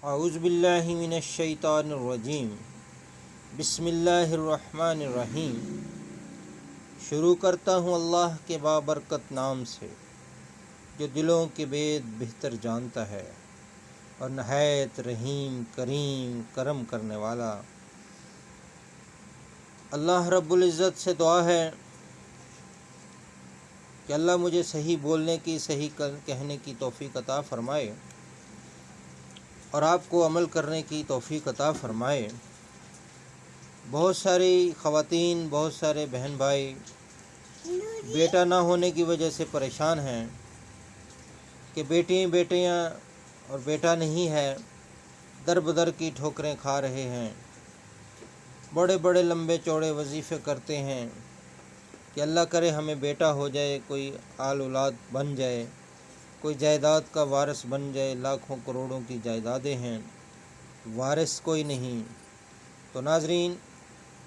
اعوذ باللہ من الشیطان الرجیم بسم اللہ الرحمن الرحیم۔ شروع کرتا ہوں اللہ کے بابرکت نام سے جو دلوں کے بید بہتر جانتا ہے اور نہایت رحیم کریم کرم کرنے والا۔ اللہ رب العزت سے دعا ہے کہ اللہ مجھے صحیح بولنے کی، صحیح کہنے کی توفیق عطا فرمائے اور آپ کو عمل کرنے کی توفیق عطا فرمائے۔ بہت ساری خواتین، بہت سارے بہن بھائی بیٹا نہ ہونے کی وجہ سے پریشان ہیں کہ بیٹیاں اور بیٹا نہیں ہے، در بدر کی ٹھوکریں کھا رہے ہیں، بڑے بڑے لمبے چوڑے وظیفے کرتے ہیں کہ اللہ کرے ہمیں بیٹا ہو جائے، کوئی آل اولاد بن جائے، کوئی جائیداد کا وارث بن جائے۔ لاکھوں کروڑوں کی جائیدادیں ہیں، وارث کوئی نہیں۔ تو ناظرین،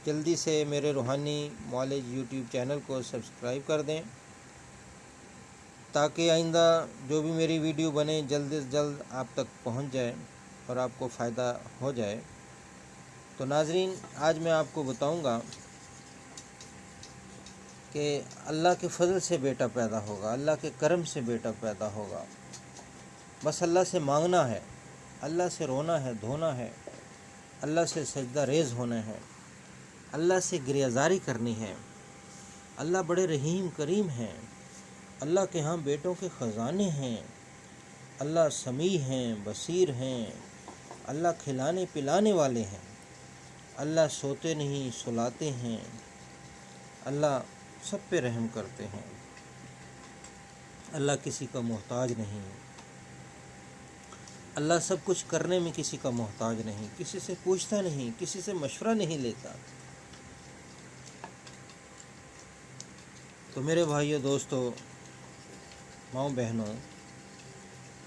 جلدی سے میرے روحانی معالج یوٹیوب چینل کو سبسکرائب کر دیں تاکہ آئندہ جو بھی میری ویڈیو بنے جلد از جلد آپ تک پہنچ جائے اور آپ کو فائدہ ہو جائے۔ تو ناظرین، آج میں آپ کو بتاؤں گا کہ اللہ کے فضل سے بیٹا پیدا ہوگا، اللہ کے کرم سے بیٹا پیدا ہوگا۔ بس اللہ سے مانگنا ہے، اللہ سے رونا ہے، دھونا ہے، اللہ سے سجدہ ریز ہونا ہے، اللہ سے گریہزاری کرنی ہے۔ اللہ بڑے رحیم کریم ہیں، اللہ کے ہاں بیٹوں کے خزانے ہیں، اللہ سمیع ہیں، بصیر ہیں، اللہ کھلانے پلانے والے ہیں، اللہ سوتے نہیں سلاتے ہیں، اللہ سب پہ رحم کرتے ہیں، اللہ کسی کا محتاج نہیں، اللہ سب کچھ کرنے میں کسی کا محتاج نہیں، کسی سے پوچھتا نہیں، کسی سے مشورہ نہیں لیتا۔ تو میرے بھائیوں، دوستوں، ماؤں بہنوں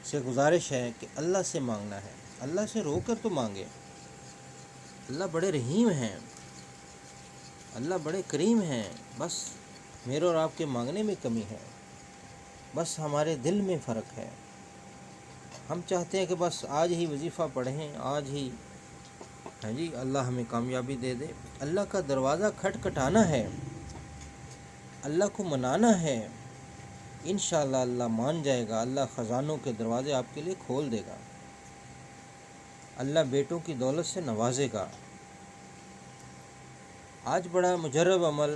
سے گزارش ہے کہ اللہ سے مانگنا ہے، اللہ سے رو کر تو مانگے۔ اللہ بڑے رحیم ہیں، اللہ بڑے کریم ہیں، بس میرے اور آپ کے مانگنے میں کمی ہے، بس ہمارے دل میں فرق ہے۔ ہم چاہتے ہیں کہ بس آج ہی وظیفہ پڑھیں، آج ہی اللہ ہمیں کامیابی دے دے۔ اللہ کا دروازہ کھٹکھٹانا ہے، اللہ کو منانا ہے، انشاءاللہ اللہ مان جائے گا۔ اللہ خزانوں کے دروازے آپ کے لیے کھول دے گا، اللہ بیٹوں کی دولت سے نوازے گا۔ آج بڑا مجرب عمل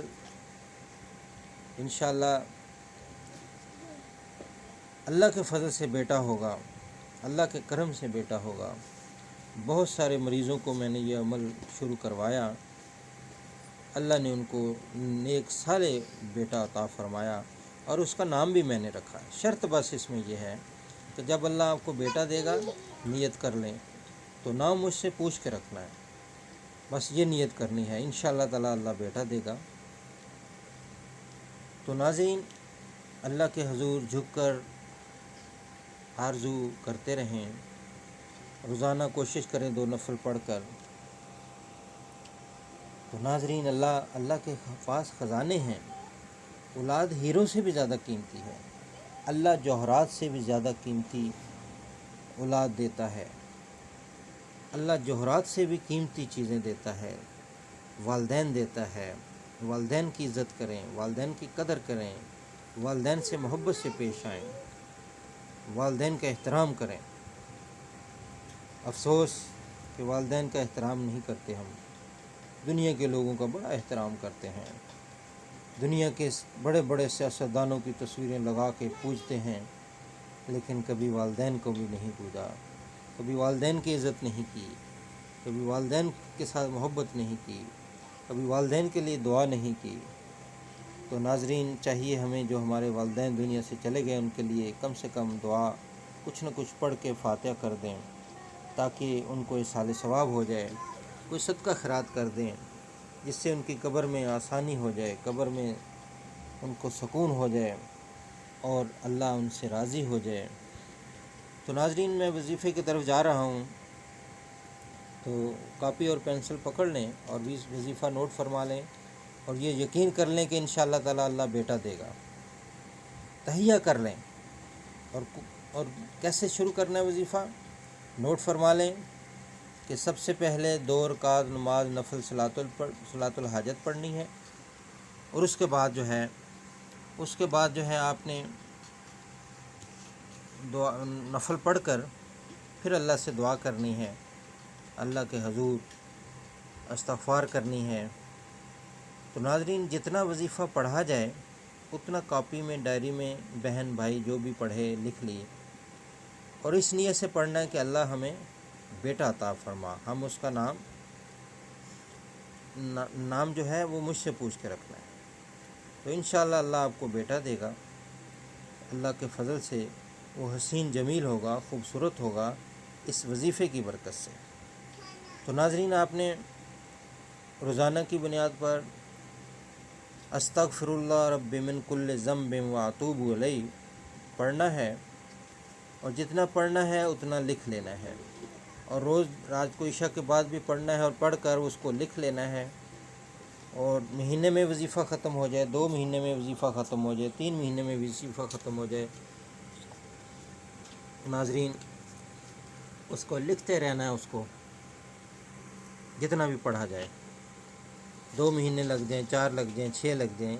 انشاءاللہ اللہ کے فضل سے بیٹا ہوگا، اللہ کے کرم سے بیٹا ہوگا۔ بہت سارے مریضوں کو میں نے یہ عمل شروع کروایا، اللہ نے ان کو نیک صالح بیٹا عطا فرمایا اور اس کا نام بھی میں نے رکھا۔ شرط بس اس میں یہ ہے کہ جب اللہ آپ کو بیٹا دے گا، نیت کر لیں تو نام مجھ سے پوچھ کے رکھنا ہے، بس یہ نیت کرنی ہے، انشاءاللہ تعالی اللہ بیٹا دے گا۔ تو ناظرین، اللہ کے حضور جھک کر آرزو کرتے رہیں، روزانہ کوشش کریں 2 نفل پڑھ کر۔ تو ناظرین، اللہ کے پاس خزانے ہیں، اولاد ہیروں سے بھی زیادہ قیمتی ہے، اللہ جوہرات سے بھی زیادہ قیمتی اولاد دیتا ہے، اللہ جوہرات سے بھی قیمتی چیزیں دیتا ہے، والدین دیتا ہے۔ والدین کی عزت کریں، والدین کی قدر کریں، والدین سے محبت سے پیش آئیں، والدین کا احترام کریں۔ افسوس کہ والدین کا احترام نہیں کرتے ہم، دنیا کے لوگوں کا بڑا احترام کرتے ہیں، دنیا کے بڑے بڑے سیاستدانوں کی تصویریں لگا کے پوجتے ہیں، لیکن کبھی والدین کو بھی نہیں پوجا، کبھی والدین کی عزت نہیں کی، کبھی والدین کے ساتھ محبت نہیں کی، کبھی والدین کے لیے دعا نہیں کی۔ تو ناظرین، چاہیے ہمیں جو ہمارے والدین دنیا سے چلے گئے ان کے لیے کم سے کم دعا کچھ نہ کچھ پڑھ کے فاتحہ کر دیں تاکہ ان کو ایصال ثواب ہو جائے، کوئی صدقہ خیرات کر دیں جس سے ان کی قبر میں آسانی ہو جائے، قبر میں ان کو سکون ہو جائے اور اللہ ان سے راضی ہو جائے۔ تو ناظرین، میں وظیفے کی طرف جا رہا ہوں، تو کاپی اور پینسل پکڑ لیں اور وظیفہ نوٹ فرما لیں اور یہ یقین کر لیں کہ انشاءاللہ تعالی اللہ بیٹا دے گا۔ تہیہ کر لیں اور کیسے شروع کرنا ہے وظیفہ؟ نوٹ فرما لیں کہ سب سے پہلے 2 رکعت نماز نفل صلاۃ الحاجت پڑھنی ہے، اور اس کے بعد جو ہے آپ نے نفل پڑھ کر پھر اللہ سے دعا کرنی ہے، اللہ کے حضور استغفار کرنی ہے۔ تو ناظرین، جتنا وظیفہ پڑھا جائے اتنا کاپی میں، ڈائری میں بہن بھائی جو بھی پڑھے لکھ لیے، اور اس نیت سے پڑھنا ہے کہ اللہ ہمیں بیٹا عطا فرما، ہم اس کا نام جو ہے وہ مجھ سے پوچھ کے رکھنا ہے، تو انشاءاللہ اللہ آپ کو بیٹا دے گا۔ اللہ کے فضل سے وہ حسین جمیل ہوگا، خوبصورت ہوگا اس وظیفے کی برکت سے۔ تو ناظرین، آپ نے روزانہ کی بنیاد پر استغفر اللہ رب من کل ذنب واتوب الیہ پڑھنا ہے، اور جتنا پڑھنا ہے اتنا لکھ لینا ہے، اور روز رات کو عشاء کے بعد بھی پڑھنا ہے، اور پڑھ کر اس کو لکھ لینا ہے، اور مہینے میں وظیفہ ختم ہو جائے، 2 مہینے میں وظیفہ ختم ہو جائے، 3 مہینے میں وظیفہ ختم ہو جائے، ناظرین اس کو لکھتے رہنا ہے، اس کو جتنا بھی پڑھا جائے، 2 مہینے لگ جائیں، 4 لگ جائیں، 6 لگ جائیں،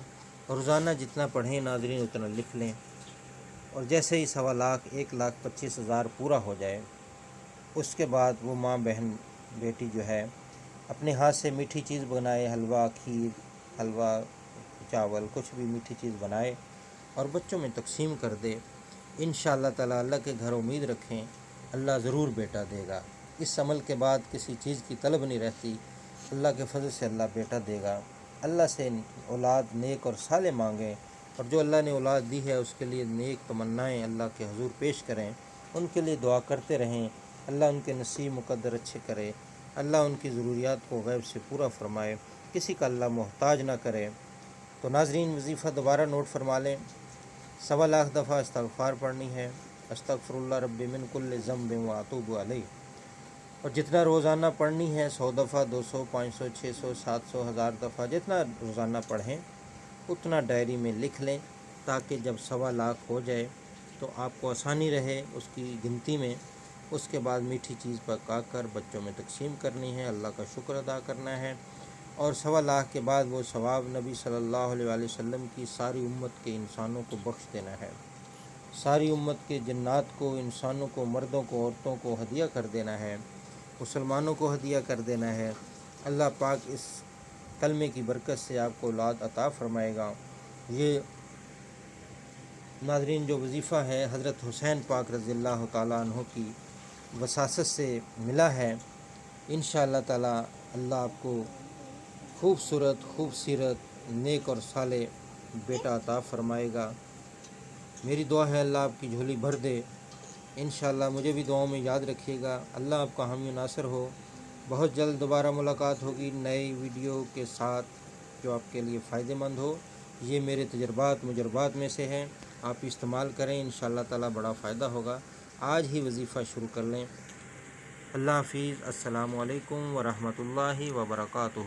اور روزانہ جتنا پڑھیں ناظرین اتنا لکھ لیں، اور جیسے ہی 1.25 لاکھ 1,25,000 پورا ہو جائے، اس کے بعد وہ ماں بہن بیٹی جو ہے اپنے ہاتھ سے میٹھی چیز بنائے، حلوہ، کھیر، حلوہ، چاول، کچھ بھی میٹھی چیز بنائے اور بچوں میں تقسیم کر دے۔ انشاءاللہ تعالی اللہ کے گھر امید رکھیں، اللہ ضرور بیٹا دے گا۔ اس عمل کے بعد کسی چیز کی طلب نہیں رہتی، اللہ کے فضل سے اللہ بیٹا دے گا۔ اللہ سے اولاد نیک اور صالح مانگیں، اور جو اللہ نے اولاد دی ہے اس کے لیے نیک تمنائیں اللہ کے حضور پیش کریں، ان کے لیے دعا کرتے رہیں، اللہ ان کے نصیب مقدر اچھے کرے، اللہ ان کی ضروریات کو غیب سے پورا فرمائے، کسی کا اللہ محتاج نہ کرے۔ تو ناظرین، وظیفہ دوبارہ نوٹ فرما لیں، 1.25 لاکھ دفعہ استغفار پڑھنی ہے، استغفر اللہ رب من کل ذنب واتوب الیہ، اور جتنا روزانہ پڑھنی ہے 100 دفعہ، 200، 500، 600، 700، 1000 دفعہ، جتنا روزانہ پڑھیں اتنا ڈائری میں لکھ لیں، تاکہ جب 1.25 لاکھ ہو جائے تو آپ کو آسانی رہے اس کی گنتی میں۔ اس کے بعد میٹھی چیز پکا کر بچوں میں تقسیم کرنی ہے، اللہ کا شکر ادا کرنا ہے، اور 1.25 لاکھ کے بعد وہ ثواب نبی صلی اللہ علیہ وآلہ وسلم کی ساری امت کے انسانوں کو بخش دینا ہے، ساری امت کے جنات کو، انسانوں کو، مردوں کو، عورتوں کو ہدیہ کر دینا ہے، مسلمانوں کو ہدیہ کر دینا ہے۔ اللہ پاک اس کلمے کی برکت سے آپ کو اولاد عطا فرمائے گا۔ یہ ناظرین جو وظیفہ ہے حضرت حسین پاک رضی اللہ تعالیٰ عنہ کی وصاصت سے ملا ہے، انشاءاللہ تعالی اللہ آپ کو خوبصورت، خوبصیرت، نیک اور صالح بیٹا عطا فرمائے گا۔ میری دعا ہے اللہ آپ کی جھولی بھر دے، انشاءاللہ مجھے بھی دعاؤں میں یاد رکھیے گا۔ اللہ آپ کا حامی و ناصر ہو۔ بہت جلد دوبارہ ملاقات ہوگی نئے ویڈیو کے ساتھ جو آپ کے لیے فائدہ مند ہو۔ یہ میرے مجربات میں سے ہیں، آپ استعمال کریں، انشاءاللہ تعالی بڑا فائدہ ہوگا۔ آج ہی وظیفہ شروع کر لیں۔ اللہ حافظ، السلام علیکم ورحمۃ اللہ وبرکاتہ۔